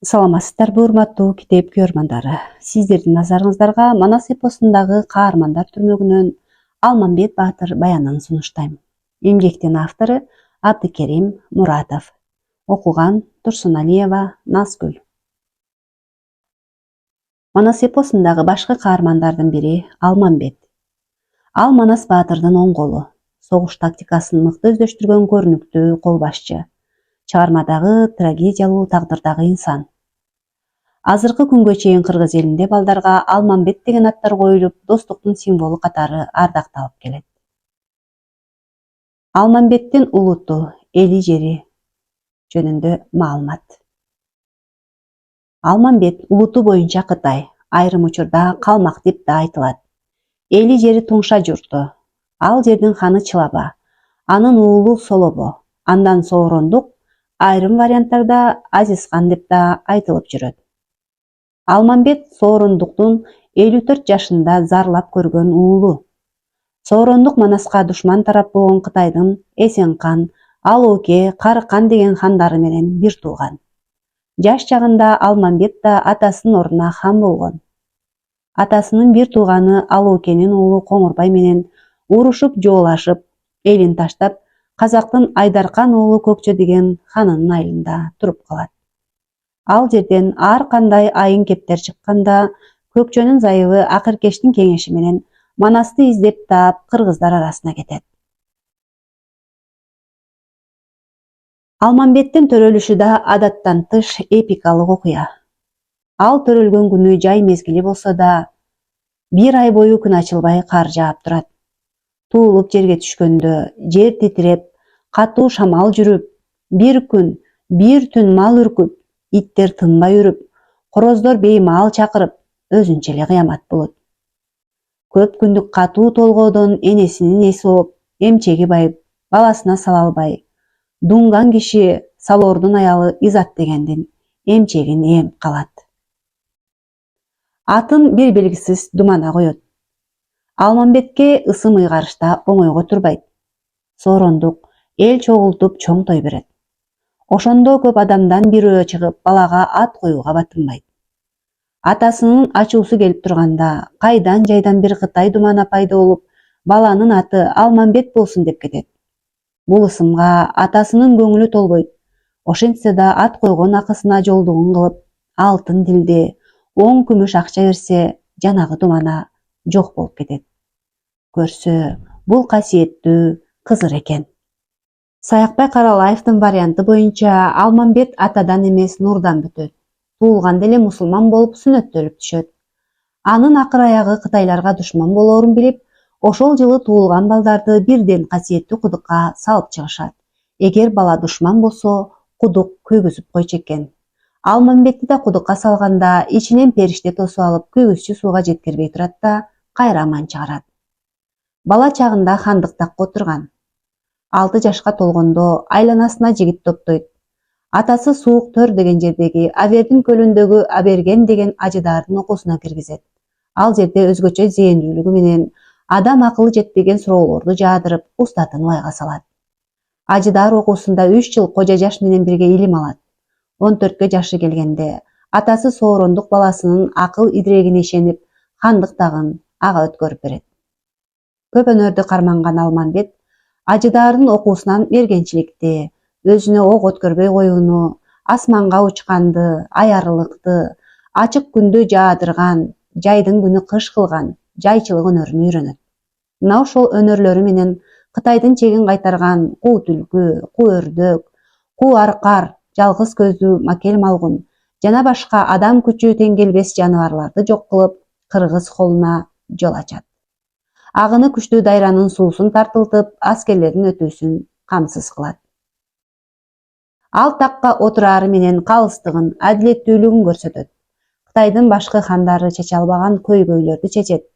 Саламатсыздарбы, урматтуу китеп көрөрмандары. Сиздердин назарыңыздарга Манас эпосундагы каармандар түрмөгүнөн Алмамбет Баатыр баянын сунуштайм. Эмгектин автору Абдыкерим Муратов. Окуган Турсуналиева Назгүл. Манас эпосундагы башкы каармандардын бири Алмамбет. Ал Манас Баатырдын оң колу, согуш тактикасын мыкты өздөштүргөн көрүнүктүү кол башчы, чыгармадагы трагедиялуу тагдырдагы инсан. Азыркы күнгө чейин кыргыз элинде балдарга Алмамбет деген аттар коюлуп, достуктун символу катары ардакталып келет. Алмамбеттин улуту, эли жери жөнүндө маалымат. Алмамбет улуту боюнча Кытай, айрым учурда Калмак деп да айтылат. Эли жери Тумша журту. Ал жердин ханы Чылаба, анын уулу Солобо, андан Соорондук, айрым варианттарда Азизхан деп да айтылып жүрөт. Алмамбет Соорондуктун 54 жашында зарлап көргөн уулу. Соорондук Манаска душман тарап болгон Кытайдын Эсенкан, Алооке, Карыкан деген хандары менен бир тууган. Жаш чагында Алмамбет да атасынын ордуна хан болгон. Атасынын бир тууганы Алоокенин уулу Коңурбай менен урушуп жоолашып, элин таштап, Казактын Айдаркан уулу Көкчө деген ханынын айылында туруп калат. Ал жерден ар кандай айын кептер чыкканда, Көкчөнүн зайыбы Акыркештин кеңеши менен Манасты издеп таап кыргыздар арасына кетет. Алмамбеттин төрөлүшү да адаттан тыш эпикалык окуя. Ал төрөлгөн күнү жай мезгили болсо да, бир ай бою күн ачылбай кар жаап турат. Туулуп жерге түшкөндө жер титиреп, катуу шамал жүрүп, бир күн, бир түн мал үркүп, иттер тынбай үрүп, короздор беймаал чакырып, өзүнчө эле кыямат болот. Көп күндүк катуу толгоодон энесинин эси ооп, эмчеги байып, баласына сала албай, дуңган киши Салоордун аялы Изат дегендин эмчегин ээп калат. Атын бир белгисиз думана коет. Алмамбетке ысым ыйгарышта оңойго турбайт. Соорондук эл чогултуп чоң той берет. Ошондо көп адамдан бирөө чыгып, балага ат коюуга батынбайт. Атасынын ачуусу келип турганда, кайдан жайдан бир Кытай думана пайда болуп, баланын аты Алмамбет болсун деп кетет. Бул ысымга атасынын көңүлү толбойт. Ошентсе да ат койгон акысына жолдугун кылып, алтын дилде, 10 күмүш акча берсе, жанагы думана жок болуп кетет. Көрсө, бул касиеттүү кызыр экен. Саякбай Каралаевдин варианты боюнча Алмамбет атадан эмес нурдан бүтөт. Туулганда эле мусулман болуп сүнөттөлүп түшөт. Анын акыр аягы кытайларга душман болоорун билип, ошол жылы туулган балдарды бирден касиеттүү кудукка салып чыгышат. Эгер бала душман болсо, кудук күйгүзүп койчу экен. Алмамбетти да кудукка салганда ичинен периште тосуп алып, күйгүзчү сууга жеткирбей турат да кайра аман чыгарат. Бала чагында хандыктакка отурган. 6 жашка толгондо айланасына жигит топтойт. Атасы Суук Төр деген жердеги Абердин көлүндөгү Аберген деген ажыдаардын окуусуна киргизет. Ал жерде өзгөчө зээндүүлүгү менен адам акылы жетпеген суроолорду жаадырып, устатын байга салат. Ажыдаар окуусунда 3 жыл кожо жаш менен бирге илим алат. 14 жашы келгенде атасы Соорондук баласынын акыл идирегине ишенип, хандык тагын ага өткөрүп берет. Көпөнөрдү карманган Алмамбет ажыдаардын окуусунан мергенчиликти, өзүнө ок өткөрбөй коюуну, асманга учканды, аярылыкты, ачык күндү жаадырган, жайдын күнү кыш кылган жайчылык өнөрүн үйрөнөт. Мына ошол өнөрлөрү менен Кытайдын чегин кайтарган куу түлкү, куу өрдөк, куу аркар, жалгыз көздүү макел малгун жана башка адам күчү тең келбес жаныбарларды жок кылып, кыргыз колуна жол ачат. Агыны күчтүү дайранын суусун тартылтып, аскерлердин өтүүсүн камсыз кылат. Ал такка отурары менен калыстыгын, адилеттүүлүгүн көрсөтөт. Кытайдын башкы хандары чече албаган көйгөйлөрдү чечет.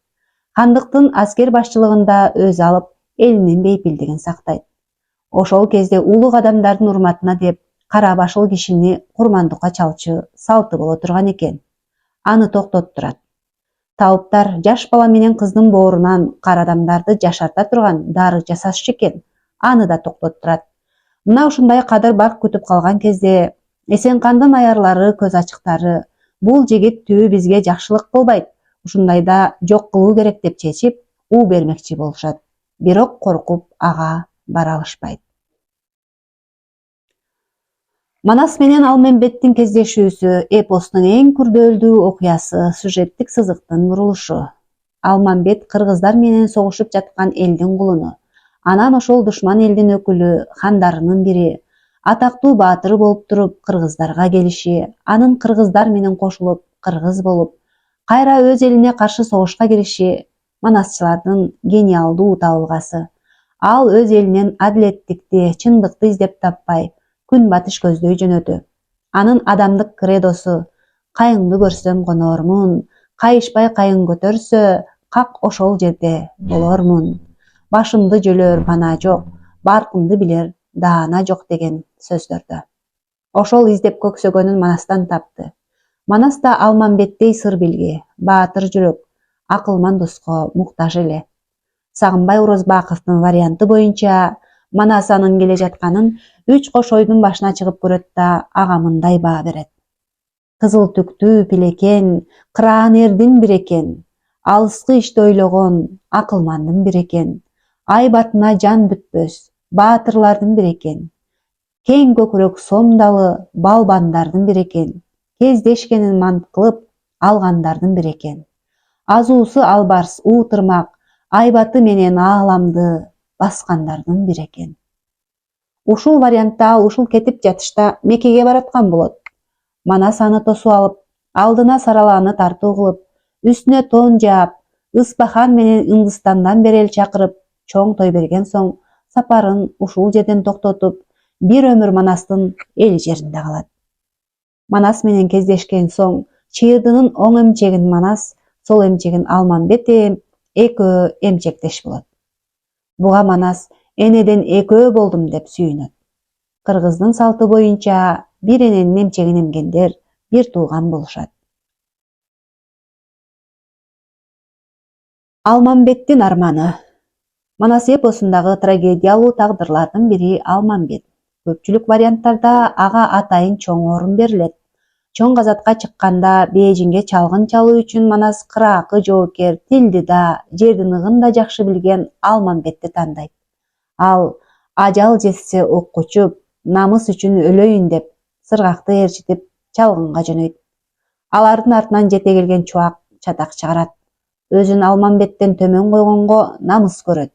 Хандыктын аскер башчылыгында өз алып, элинин бейпилдигин сактайт. Ошол кезде улуг адамдардын урматына деп кара башыл кишини курмандыкка чалчу салты боло турган экен. Аны токтоттурат. Тауптар жаш бала менен кыздын боорунан кара адамдарды жашарта турган дары жасашчу экен. Аны да токтоттурат. Мына ушундай кадыр бак күтүп калган кезде Эсенкандын аярлары, көз ачыктары бул жигит түбү бизге жакшылык кылбайт, ушундайда жок кылуу керек деп чечип, уу бермекчи болушат. Бирок коркуп ага бара алышпайт. Манас менен Алмамбеттин кездешүүсү эпостун эң күрдөөлдүү окуясы, сюжеттик сызыктын бурулушу. Алмамбет кыргыздар менен согушуп жаткан элдин кулуну. Анан ошол душман элдин өкүлү, хандарынын бири, атактуу баатыры болуп туруп кыргыздарга келиши, анын кыргыздар менен кошулуп кыргыз болуп, кайра өз элине каршы согушка кириши манасчылардын гениалдуу табылгасы. Ал өз элинен адилеттикти, чындыкты издеп таппай, күнбатыш көздөй жөнөдү. Анын адамдык кредосу: кайыңды көрсөм конормун, кайышпай кайың көтөрсө, как ошол жерде болормун. Башымды жөлөр бана жок, баркымды билер даана жок деген сөздөрдө. Ошол издеп көксөгөнүн Манастан тапты. Манас да Алмамбеттей сыр билги, баатыр жүрөк, акылман доско муктаж эле. Сагынбай Орозбаковдун варианты боюнча, Манас анын келе жатканын 3 кош ойдун башына чыгып көрөт да ага мындай баа берет. Кызыл түктүү пилекен, кыраан эрдин бири экен, алыскы ишти ойлогон акылмандын бири экен, айбатына жан бүтпөс баатырлардын бири экен, кең көкүрөк сомдалы балбандардын бири экен, кездешкенин мант кылып алгандардын бири экен, азуусу албарс уутырмак, айбаты менен ааламды баскандардын бири экен. Ушул вариантта ал ушул кетип жатышта Мекеге бараткан болот. Манас аны тосуп алып, алдына саралааны тартуу кылып, үстүнө тоон жаап, Ыспахан менен Үндүстандан бери эл чакырып, чоң той берген соң, сапарын ушул жерден токтотуп, бир өмүр Манастын эл жеринде калат. Манас менен кездешкен соң, чыйырдынын оң эмчегин Манас, сол эмчегин Алмамбет экөө эмчектеш болот. Буга Манас энеден экөө болдум деп сүйүнөт. Кыргыздын салты боюнча бир эненин эмчегин эмгендер бир тууган болушат. Алмамбеттин арманы. Манас эпосундагы трагедиялуу тагдырлардын бири Алмамбет. Көпчүлүк варианттарда ага атайын чоң орун берилет. Чоң казатка чыкканда Бээжиңге чалгын чалуу үчүн Манас кыраакы жоокер, тилди да, жердин ыгын да жакшы билген Алмамбетти тандайт. Ал ажал жетсе окко учуп, намыс үчүн өлөйүн деп, сыргакты ээрчитип чалгынга жөнөйт. Алардын артынан жете келген Чубак чатак чыгарат. Өзүн Алмамбеттен төмөн койгонго намыс көрөт.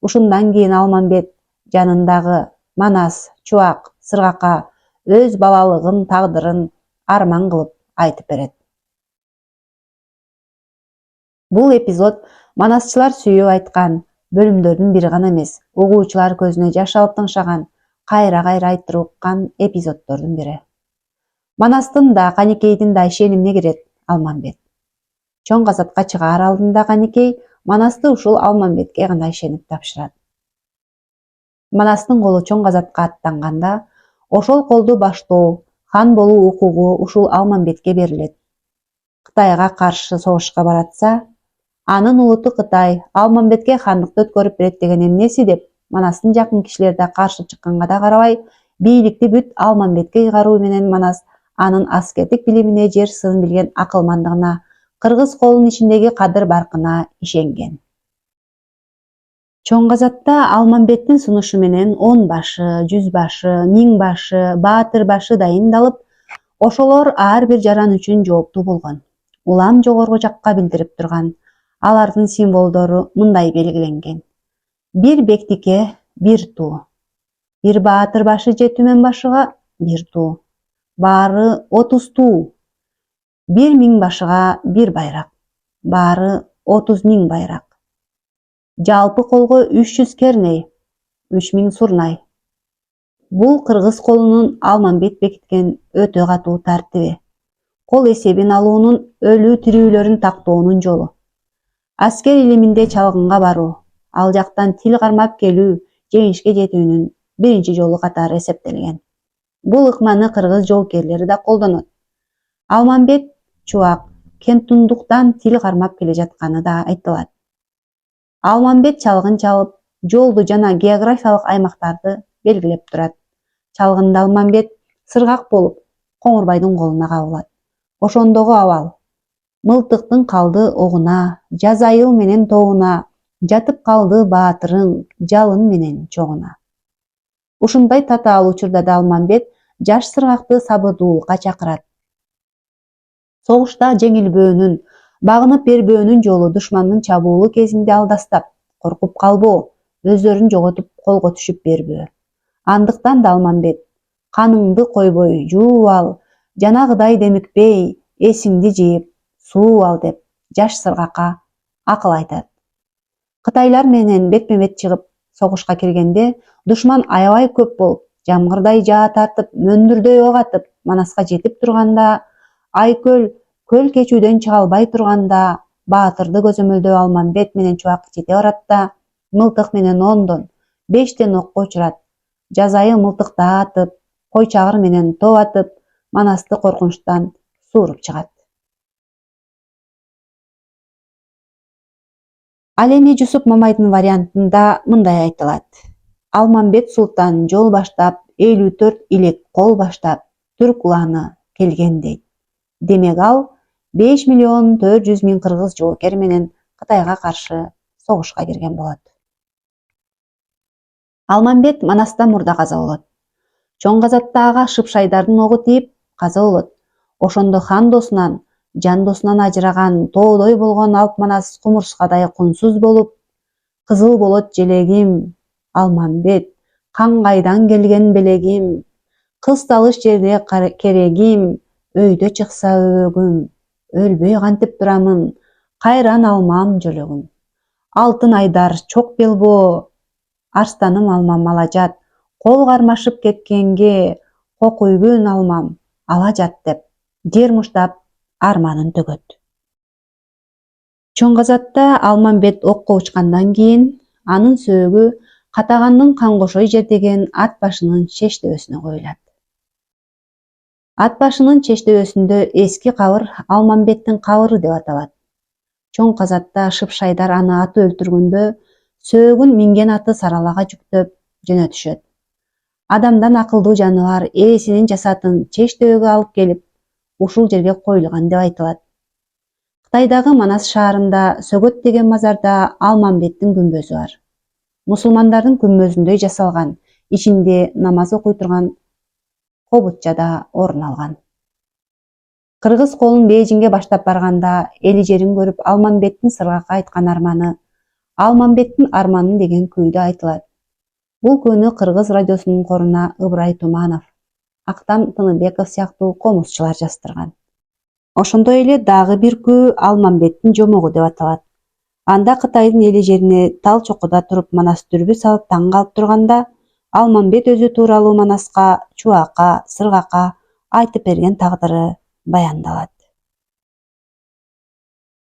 Ушундан кийин Алмамбет жанындагы Манас, Чубак, сыргакка өз балалыгын, тагдырын арман кылып айтып берет. Бул эпизод манасчылар сүйүп айткан бөлүмдөрдүн бири гана эмес, угуучулар көзүнө жаш алып тыңшаган, кайра-кайра айтып уккан эпизоддордун бири. Манастын да, Каникейдин да ишенимине кирет Алмамбет. Чоң казатка чыгаар алдында Каникей Манасты ушул Алмамбетке гана ишенип тапшырат. Манастын колу чоң казатка аттанганда, ошол колду баштоо, хан болуу укугу ушул Алмамбетке берилет. Кытайга каршы согушка баратса, анын улуту Кытай Алмамбетке хандыкты өткөрүп берет деген эмнеси деп Манастын жакын кишилери да каршы чыкканга да карабай, бийликти бүт Алмамбетке ыйгаруу менен Манас анын аскердик билимине, жер сырын билген акылмандыгына, кыргыз колунун ичиндеги кадыр баркына ишенген. Чоң казатта Алмамбеттин сунушу менен 10 башы, 100 башы, 1000 башы, баатыр башы дайындалып, ошолор ар бир жаран үчүн жооптуу болгон. Улам жогорку жакка билдирип турган. Алардын символдору мындай белгиленген. Бир бектикке бир туу. Бир баатыр башы же түмөн башыга бир туу. Баары 30 туу. 1000 башыга бир байрак. Баары 30 000 байрак. Жалпы колго 300 керней, 3000 сурнай. Бул кыргыз колунун Алмамбет бекиткен өтө катуу тартиби. Кол эсебин алуунун, өлүү тирүүлөрүн тактоонун жолу. Аскер илиминде чалгынга баруу, ал жактан тил кармап келүү жеңишке жетүүнүн биринчи жолу катары эсептелген. Бул ыкманы кыргыз жоокерлери да колдонот. Алмамбет, Чубак Кентундуктан тил кармап келе жатканы да айтылат. Алмамбет чалгын чалып, жолду жана географиялык аймактарды белгилеп турат. Чалгында Алмамбет сыргак болуп, Коңурбайдын колуна кабылат. Ошондогу абал. Мылтыктын калды огуна, жаз айыл менен тобуна, жатып калды баатырың жалын менен чогуна. Ушундай татаал учурда да Алмамбет жаш сыргакты сабырдуулукка чакырат. Согушта жеңилбөөнүн, багынып бербөөнүн жолу душмандын чабуулу кезинде алдастап, коркуп калбоо, өздөрүн жоготуп колго түшүп бербөө. Андыктан да Алмамбет каныңды койбой жууп ал, жанагыдай демикпей, эсиңди жыйып сууп ал деп жаш сыргакка акыл айтат. Кытайлар менен бетме-бет чыгып согушка киргенде душман аябай көп болуп, жамгырдай жаа тартып, мөндүрдөй ок атып, Манаска жетип турганда, Айкөл көл кечүүдөн чыга албай турганда, баатырды көзөмөлдөп Алмамбет менен Чубак жете барат да, мылтык менен 10дон 5тен окко учурат. Жаз айы мылтыкты атып, кой чагыр менен топ атып, Манасты коркунучтан сууруп чыгат. Ал эми Жусуп Мамайдын вариантында мындай айтылат. Алмамбет султан жол баштап, 54 илек кол баштап, түрк уланы келген дейт. Демек ал 5.400.000 кыргыз жоокер менен Кытайга каршы согушка кирген болот. Алмамбет Манаста мурда каза болот. Чоң казатта ага Шыпшайдардын огу тийип каза болот. Ошондо хан досунан, жан досунан ажыраган тоодой болгон Алп Манас кумурскадай кунсуз болуп, кызыл болот желегим, Алмамбет, кан кайдан келген белегим, кыз талыш жерде керегим, өйдө чыкса өбөгүм, өлбөй кантип турамын, кайран алмам жөлөгүм. Алтын айдар чок белбоо, арстаным алмам алажат, кол кармашып кеткенге, кокуйгүн алмам алажат деп, жер муштап арманын төгөт. Чоң казатта Алмамбет окко учкандан кийин, анын сөөгү Катагандын Кангошой жер деген ат башынын чештебесине коюлат. Ат башынын чештебесинде эски кабыр Алмамбеттин кабыры деп аталат. Чоң казатта Шыпшайдар аны аты өлтүргөндө сөөгүн минген аты Саралага жүктөп жөнөтүшөт. Адамдан акылдуу жаныбар ээсинин жасатын чештебеге алып келип, ушул жерге коюлган деп айтылат. Кытайдагы Манас шаарында Сөгөт деген мазарда Алмамбеттин күмбөзү бар. Мусулмандардын күмбөзүндөй жасалган, ичинде намаз окуй турган кобутча да орун алган. Кыргыз колун Бейжиңге баштап барганда эли жерин көрүп Алмамбеттин сыргакка айткан арманы Алмамбеттин арманы деген күйдө айтылат. Бул күүнү Кыргыз радиосунун коруна Ыбырай Туманов, Актам Тыныбеков сыяктуу комузчулар жаздырган. Ошондой эле дагы бир күү Алмамбеттин жомогу деп аталат. Анда Кытайдын эли жерине тал чокуда туруп Манас дүрбү салып таң калып турганда, Алмамбет өзү тууралуу Манаска, Чубакка, сыргакка айтып берген тагдыры баяндалат.